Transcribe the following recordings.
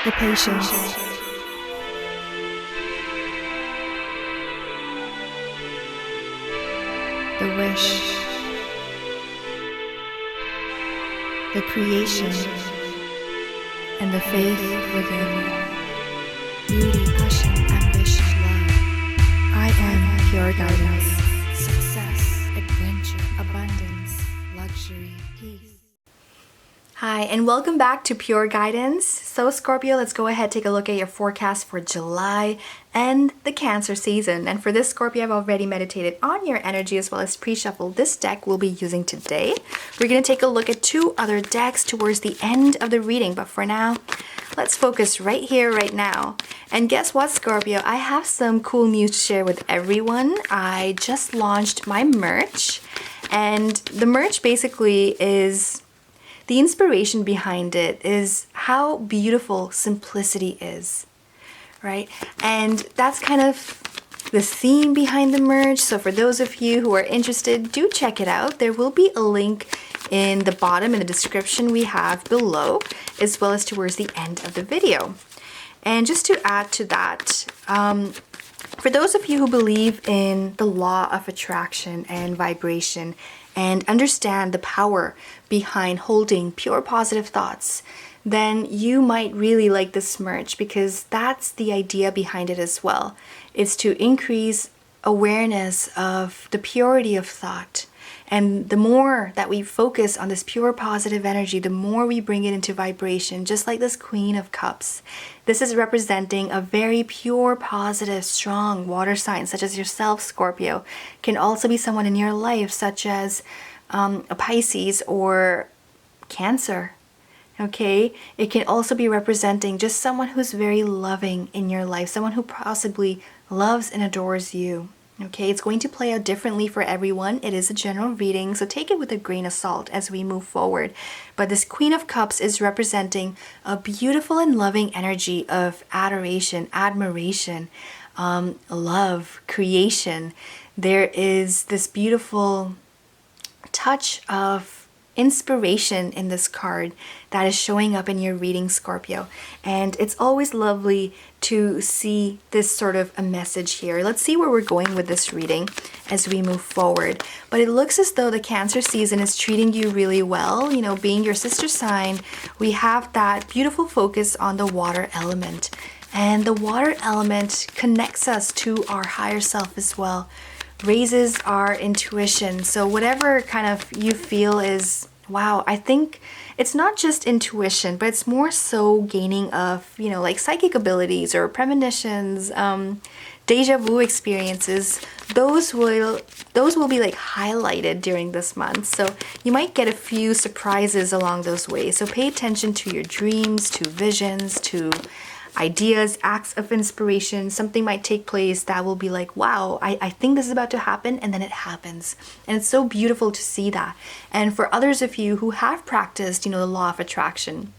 the patience, the wish, the creation, and the faith within. Beauty, passion, ambition, love. I am pure guidance. Success, adventure, abundance, luxury, peace. Hi, and welcome back to Pure Guidance. So Scorpio, let's go ahead and take a look at your forecast for July and the Cancer season. And for this Scorpio, I've already meditated on your energy as well as pre-shuffled this deck we'll be using today. We're going to take a look at two other decks towards the end of the reading, but for now, let's focus right here, right now. And guess what, Scorpio? I have some cool news to share with everyone. I just launched my merch, and the merch basically is... the inspiration behind it is how beautiful simplicity is, right? And that's kind of the theme behind the merch. So for those of you who are interested, do check it out. There will be a link in the bottom in the description we have below, as well as towards the end of the video. And just to add to that, for those of you who believe in the law of attraction and vibration and understand the power behind holding pure positive thoughts, then you might really like this merch, because that's the idea behind it as well. It's to increase awareness of the purity of thought. And the more that we focus on this pure positive energy, the more we bring it into vibration, just like this Queen of Cups. This is representing a very pure, positive, strong water sign, such as yourself, Scorpio. Can also be someone in your life, such as a Pisces or Cancer. Okay? It can also be representing just someone who's very loving in your life, someone who possibly loves and adores you. Okay, it's going to play out differently for everyone. It is a general reading, so take it with a grain of salt as we move forward. But this Queen of Cups is representing a beautiful and loving energy of adoration, admiration, love, creation. There is this beautiful touch of inspiration in this card that is showing up in your reading, Scorpio. And it's always lovely to see this sort of a message here. Let's see where we're going with this reading as we move forward. But it looks as though the Cancer season is treating you really well. You know, being your sister sign, we have that beautiful focus on the water element. And the water element connects us to our higher self as well, raises our intuition. So whatever kind of you feel is, wow, I think it's not just intuition, but it's more so gaining of, you know, like psychic abilities or premonitions, deja vu experiences. Those will be like highlighted during this month. So you might get a few surprises along those ways. So pay attention to your dreams, to visions, to ideas, acts of inspiration. Something might take place that will be like, wow, I think this is about to happen, and then it happens. And it's so beautiful to see that. And for others of you who have practiced, you know, the law of attraction,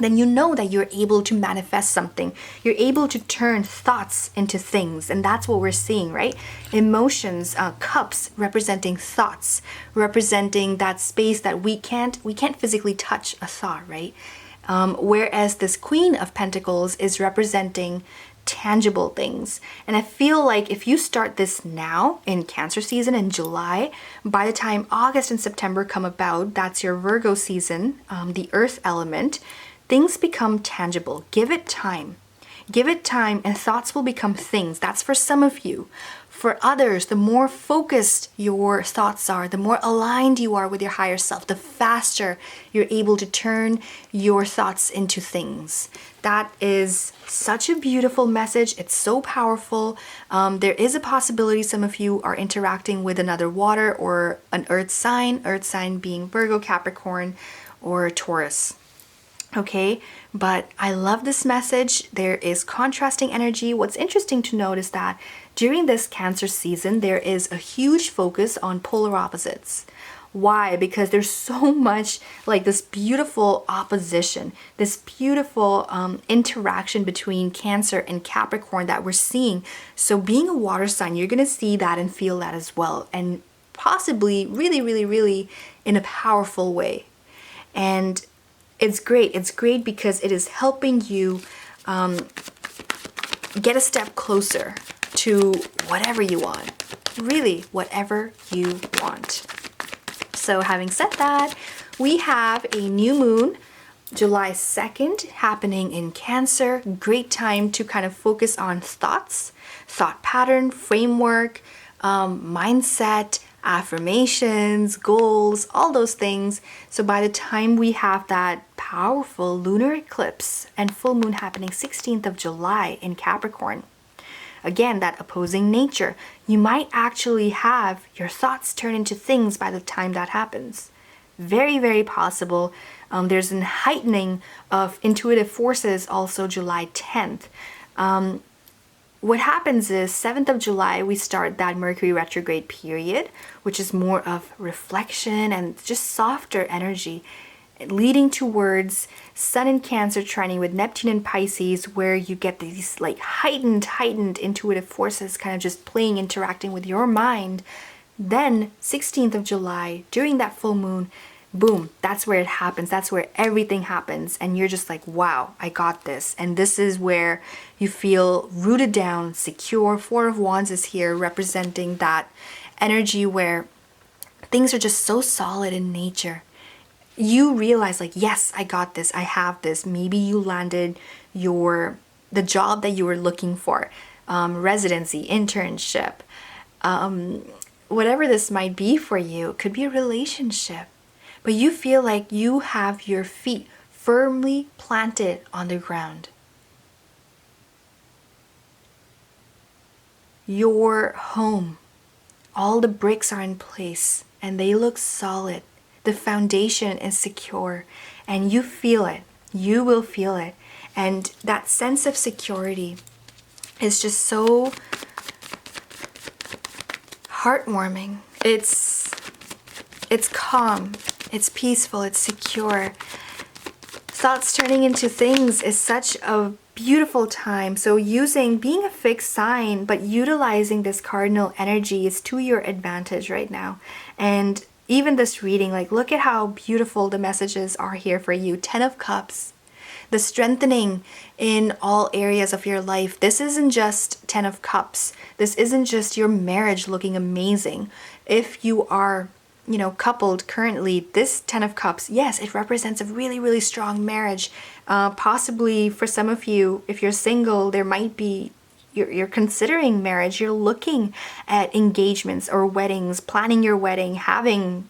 then you know that you're able to manifest something. You're able to turn thoughts into things. And that's what we're seeing, right? Emotions, cups representing thoughts, representing that space that we can't physically touch a thought, right? Whereas this Queen of Pentacles is representing tangible things. And I feel like if you start this now in Cancer season in July, by the time August and September come about, that's your Virgo season, the earth element, things become tangible. Give it time. Give it time and thoughts will become things. That's for some of you. For others, the more focused your thoughts are, the more aligned you are with your higher self, the faster you're able to turn your thoughts into things. That is such a beautiful message. It's so powerful. There is a possibility some of you are interacting with another water or an earth sign being Virgo, Capricorn, or Taurus. Okay, but I love this message. There is contrasting energy. What's interesting to note is that during this Cancer season, there is a huge focus on polar opposites. Why? Because there's so much like this beautiful opposition, this beautiful interaction between Cancer and Capricorn that we're seeing. So being a water sign, you're going to see that and feel that as well. And possibly really in a powerful way. And it's great. It's great because it is helping you get a step closer to whatever you want. Really, whatever you want. So having said that, we have a new moon, July 2nd, happening in Cancer. Great time to kind of focus on thoughts, thought pattern, framework, mindset, affirmations, goals, all those things. So by the time we have that powerful lunar eclipse and full moon happening 16th of July in Capricorn, again, that opposing nature, you might actually have your thoughts turn into things by the time that happens. Very, very possible. There's a heightening of intuitive forces also July 10th. What happens is 7th of July, we start that Mercury retrograde period, which is more of reflection and just softer energy, leading towards Sun in Cancer trining with Neptune in Pisces, where you get these like heightened intuitive forces kind of just playing, interacting with your mind. Then 16th of July, during that full moon, boom, that's where it happens. That's where everything happens. And you're just like, wow, I got this. And this is where you feel rooted down, secure. Four of Wands is here representing that energy where things are just so solid in nature. You realize like, yes, I got this. I have this. Maybe you landed the job that you were looking for, residency, internship, whatever this might be for you. It could be a relationship. But you feel like you have your feet firmly planted on the ground. Your home, all the bricks are in place and they look solid. The foundation is secure and you feel it. You will feel it. And that sense of security is just so heartwarming. It's calm. It's peaceful, it's secure. Thoughts turning into things is such a beautiful time. So being a fixed sign, but utilizing this cardinal energy is to your advantage right now. And even this reading, like look at how beautiful the messages are here for you. 10 of Cups, the strengthening in all areas of your life. This isn't just 10 of Cups. This isn't just your marriage looking amazing. If you are coupled currently, this 10 of Cups, yes, it represents a really, really strong marriage. Possibly for some of you, if you're single, there might be, you're considering marriage, you're looking at engagements or weddings, planning your wedding, having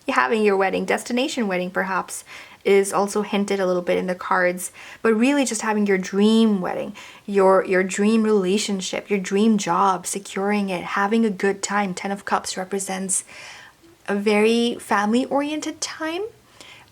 your wedding, destination wedding perhaps, is also hinted a little bit in the cards. But really just having your dream wedding, your dream relationship, your dream job, securing it, having a good time. 10 of Cups represents a very family-oriented time.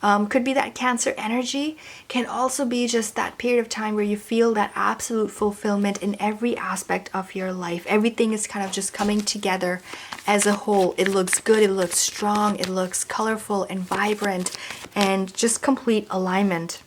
Could be that Cancer energy. Can also be just that period of time where you feel that absolute fulfillment in every aspect of your life. Everything is kind of just coming together as a whole. It looks good, it looks strong, it looks colorful and vibrant, and just complete alignment.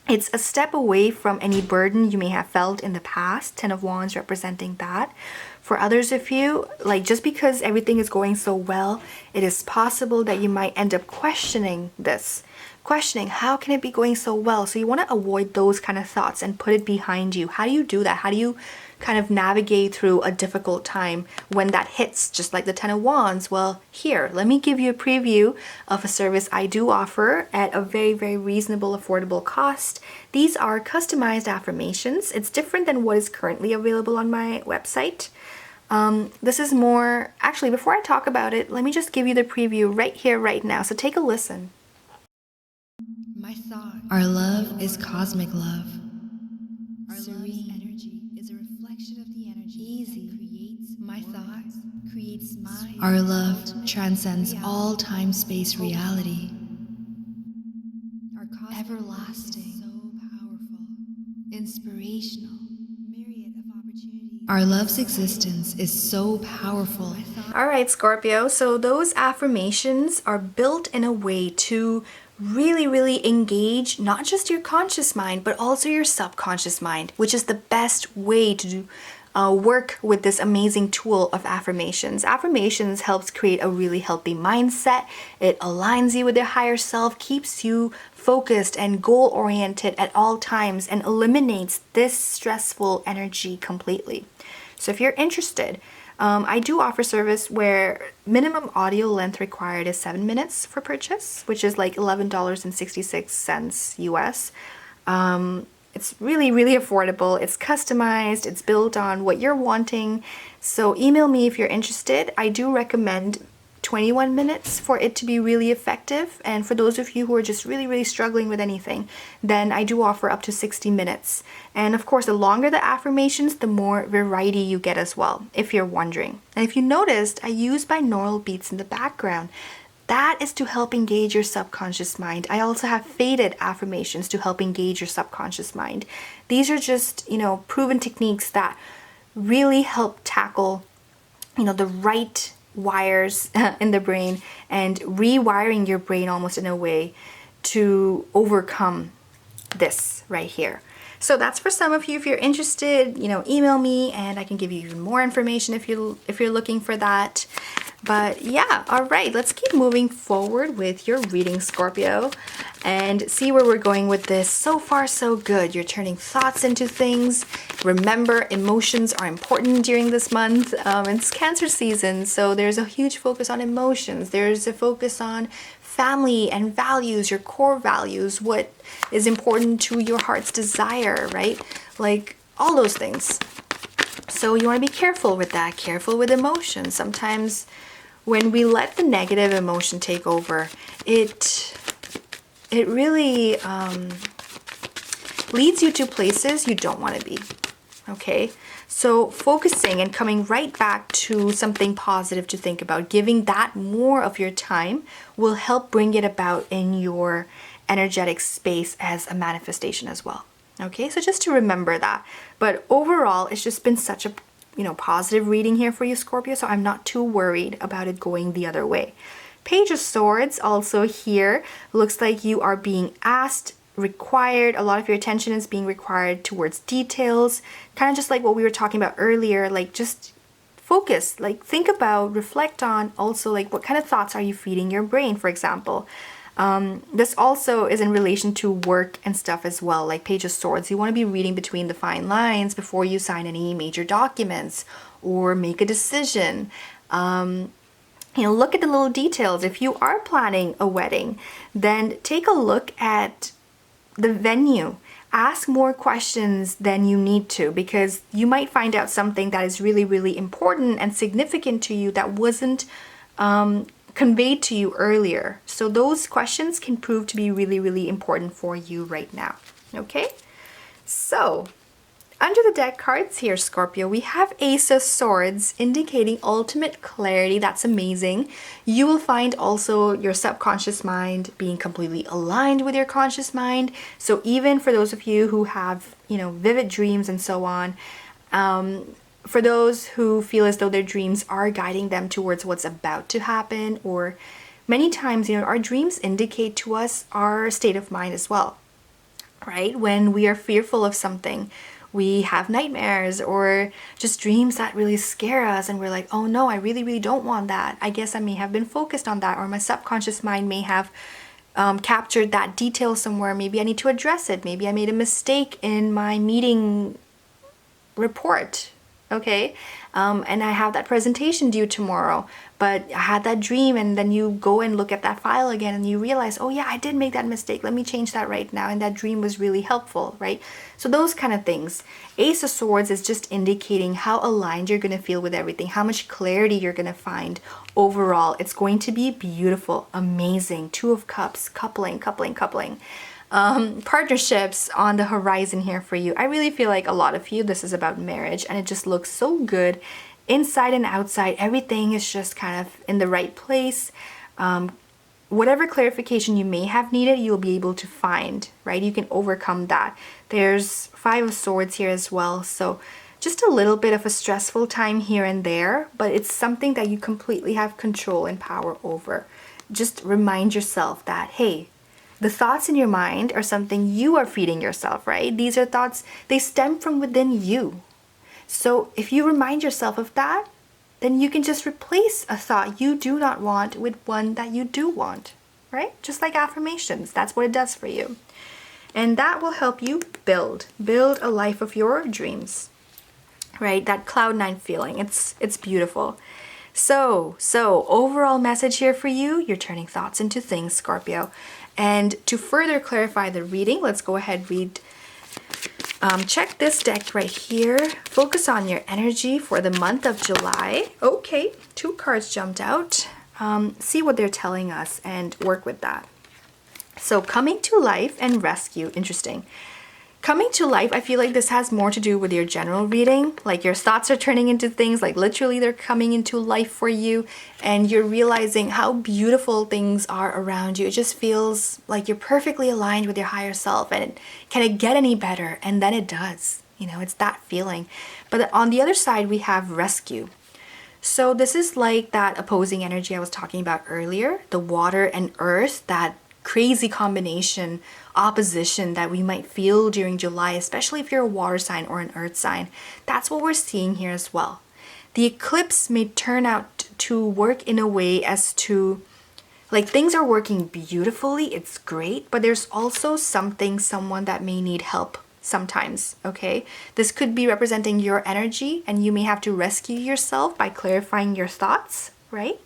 It's a step away from any burden you may have felt in the past. 10 of Wands representing that. For others of you, like just because everything is going so well, it is possible that you might end up questioning this. Questioning, how can it be going so well? So you want to avoid those kind of thoughts and put it behind you. How do you do that? How do you kind of navigate through a difficult time when that hits, just like the 10 of Wands? Well, here, let me give you a preview of a service I do offer at a very, very reasonable, affordable cost. These are customized affirmations. It's different than what is currently available on my website. This is more, actually, before I talk about it, let me just give you the preview right here, right now. So take a listen. My thought. Our love is cosmic love. Our serene energy is a reflection of the energy. Easy. Creates my thoughts. Creates my. Our love transcends all time-space reality. Our cosmic everlasting. So powerful. Inspirational. Myriad of opportunities. Our love's existence is so powerful. All right, Scorpio. So those affirmations are built in a way to really, really engage not just your conscious mind, but also your subconscious mind, which is the best way to work with this amazing tool of affirmations. Affirmations helps create a really healthy mindset. It aligns you with your higher self, keeps you focused and goal oriented at all times, and eliminates this stressful energy completely. So if you're interested, I do offer service where minimum audio length required is 7 minutes for purchase, which is like $11.66 US. It's really, really affordable. It's customized. It's built on what you're wanting. So email me if you're interested. I do recommend 21 minutes for it to be really effective. And for those of you who are just really, really struggling with anything, then I do offer up to 60 minutes. And of course, the longer the affirmations, the more variety you get as well, if you're wondering. And if you noticed, I use binaural beats in the background. That is to help engage your subconscious mind. I also have faded affirmations to help engage your subconscious mind. These are just, proven techniques that really help tackle, the right wires in the brain and rewiring your brain almost in a way to overcome this right here. So that's for some of you. If you're interested, email me and I can give you even more information if you're looking for that. But yeah, all right, let's keep moving forward with your reading, Scorpio, and see where we're going with this. So far, so good. You're turning thoughts into things. Remember, emotions are important during this month. It's Cancer season, so there's a huge focus on emotions. There's a focus on family and values, your core values, what is important to your heart's desire, right? Like all those things. So you want to be careful with that, careful with emotions. Sometimes when we let the negative emotion take over, it really leads you to places you don't want to be, okay? So focusing and coming right back to something positive to think about, giving that more of your time will help bring it about in your energetic space as a manifestation as well. Okay, so just to remember that. But overall, it's just been such a positive reading here for you, Scorpio, so I'm not too worried about it going the other way. Page of Swords also here looks like you are being asked, required, a lot of your attention is being required towards details, kind of just like what we were talking about earlier, like just focus, like think about, reflect on, also like what kind of thoughts are you feeding your brain, for example. This also is in relation to work and stuff as well, like Page of Swords. You want to be reading between the fine lines before you sign any major documents or make a decision. Look at the little details. If you are planning a wedding, then take a look at the venue. Ask more questions than you need to, because you might find out something that is really, really important and significant to you that wasn't conveyed to you earlier. So those questions can prove to be really, really important for you right now. Okay? So, under the deck cards here, Scorpio, we have Ace of Swords indicating ultimate clarity. That's amazing. You will find also your subconscious mind being completely aligned with your conscious mind. So even for those of you who have, vivid dreams and so on, for those who feel as though their dreams are guiding them towards what's about to happen, or many times, our dreams indicate to us our state of mind as well, right? When we are fearful of something, we have nightmares or just dreams that really scare us, and we're like, oh no, I really, really don't want that. I guess I may have been focused on that, or my subconscious mind may have captured that detail somewhere. Maybe I need to address it. Maybe I made a mistake in my meeting report. Okay, and I have that presentation due tomorrow, but I had that dream, and then you go and look at that file again and you realize, oh yeah, I did make that mistake. Let me change that right now. And that dream was really helpful, right? So those kind of things. Ace of Swords is just indicating how aligned you're going to feel with everything, how much clarity you're going to find overall. It's going to be beautiful, amazing. Two of Cups, coupling. Partnerships on the horizon here for you. I really feel like a lot of you, this is about marriage, and it just looks so good inside and outside. Everything is just kind of in the right place. Whatever clarification you may have needed, you'll be able to find, right? You can overcome that. There's Five of Swords here as well, so just a little bit of a stressful time here and there, but it's something that you completely have control and power over. Just remind yourself that, hey, the thoughts in your mind are something you are feeding yourself, right? These are thoughts, they stem from within you. So if you remind yourself of that, then you can just replace a thought you do not want with one that you do want, right? Just like affirmations, that's what it does for you. And that will help you build a life of your dreams, right? That cloud nine feeling, it's beautiful. So overall message here for you, you're turning thoughts into things, Scorpio. And to further clarify the reading, let's go ahead read. Check this deck right here. Focus on your energy for the month of July. Okay, 2 cards jumped out. See what they're telling us and work with that. So coming to life and rescue, interesting. Coming to life, I feel like this has more to do with your general reading. Like your thoughts are turning into things, like literally they're coming into life for you, and you're realizing how beautiful things are around you. It just feels like you're perfectly aligned with your higher self, and can it get any better? And then it does. You know, it's that feeling. But on the other side, we have rescue. So this is like that opposing energy I was talking about earlier, the water and earth, that crazy combination, opposition that we might feel during July, especially if you're a water sign or an earth sign. That's what we're seeing here as well. The eclipse may turn out to work in a way as to, like, things are working beautifully, it's great, but there's also someone that may need help sometimes, okay? This could be representing your energy, and you may have to rescue yourself by clarifying your thoughts, right?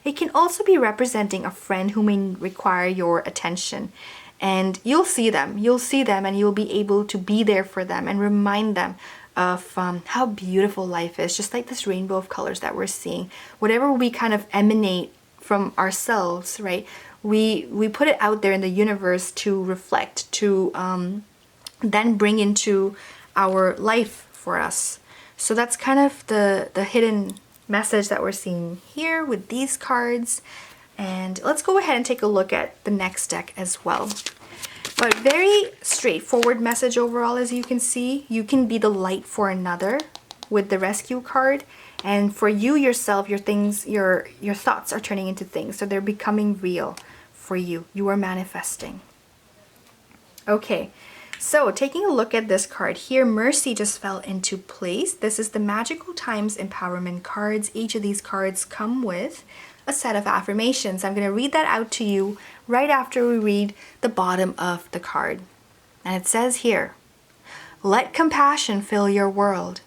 It can also be representing a friend who may require your attention, and you'll see them and you'll be able to be there for them and remind them of how beautiful life is, just like this rainbow of colors that we're seeing. Whatever we kind of emanate from ourselves, right? We put it out there in the universe to reflect, to then bring into our life for us. So that's kind of the hidden message that we're seeing here with these cards. And let's go ahead and take a look at the next deck as well. But very straightforward message overall, as you can see. You can be the light for another with the rescue card. And for you yourself, your thoughts are turning into things. So they're becoming real for you. You are manifesting. Okay. So taking a look at this card here, Mercy just fell into place. This is the Magical Times Empowerment cards. Each of these cards come with a set of affirmations. I'm going to read that out to you right after we read the bottom of the card. And it says here, let compassion fill your world.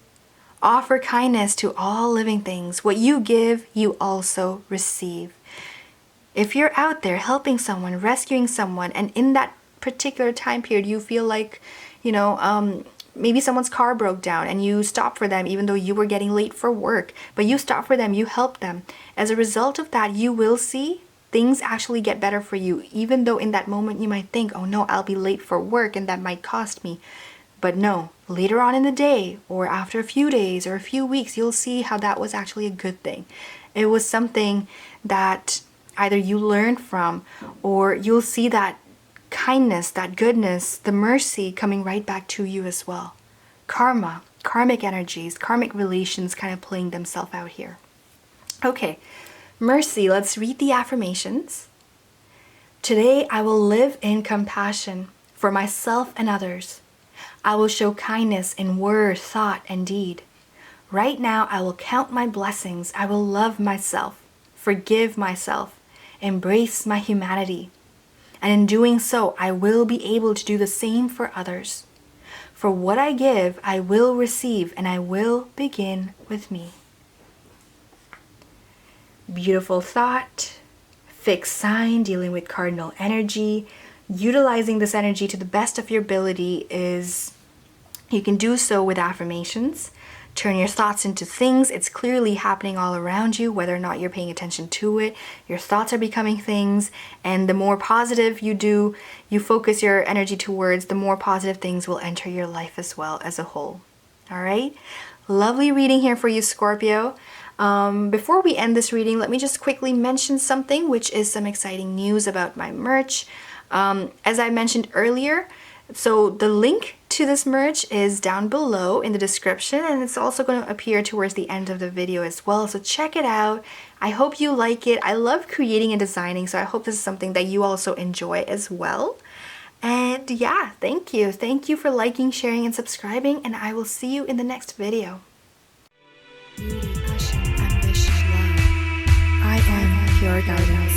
Offer kindness to all living things. What you give, you also receive. If you're out there helping someone, rescuing someone, and in that particular time period you feel like, maybe someone's car broke down and you stopped for them even though you were getting late for work, but you stopped for them, you helped them. As a result of that, you will see things actually get better for you, even though in that moment you might think, oh no, I'll be late for work and that might cost me. But no, later on in the day or after a few days or a few weeks, you'll see how that was actually a good thing. It was something that either you learned from, or you'll see that kindness, that goodness, the mercy coming right back to you as well. Karma, karmic energies, karmic relations kind of playing themselves out here. Okay, Mercy, let's read the affirmations. Today I will live in compassion for myself and others. I will show kindness in word, thought, and deed. Right now I will count my blessings. I will love myself, forgive myself, embrace my humanity. And in doing so, I will be able to do the same for others. For what I give, I will receive, and I will begin with me. Beautiful thought, fixed sign, dealing with cardinal energy. Utilizing this energy to the best of your ability is, you can do so with affirmations. Turn your thoughts into things. It's clearly happening all around you, whether or not you're paying attention to it. Your thoughts are becoming things, and the more positive you focus your energy towards, the more positive things will enter your life as well as a whole. All right? Lovely reading here for you, Scorpio. Before we end this reading, let me just quickly mention something, which is some exciting news about my merch. As I mentioned earlier, so the link to this merch is down below in the description, and it's also going to appear towards the end of the video as well. So check it out. I hope you like it. I love creating and designing, so I hope this is something that you also enjoy as well. And yeah, thank you. Thank you for liking, sharing, and subscribing, and I will see you in the next video. beauty, passion, ambition, love. I am pure guidance.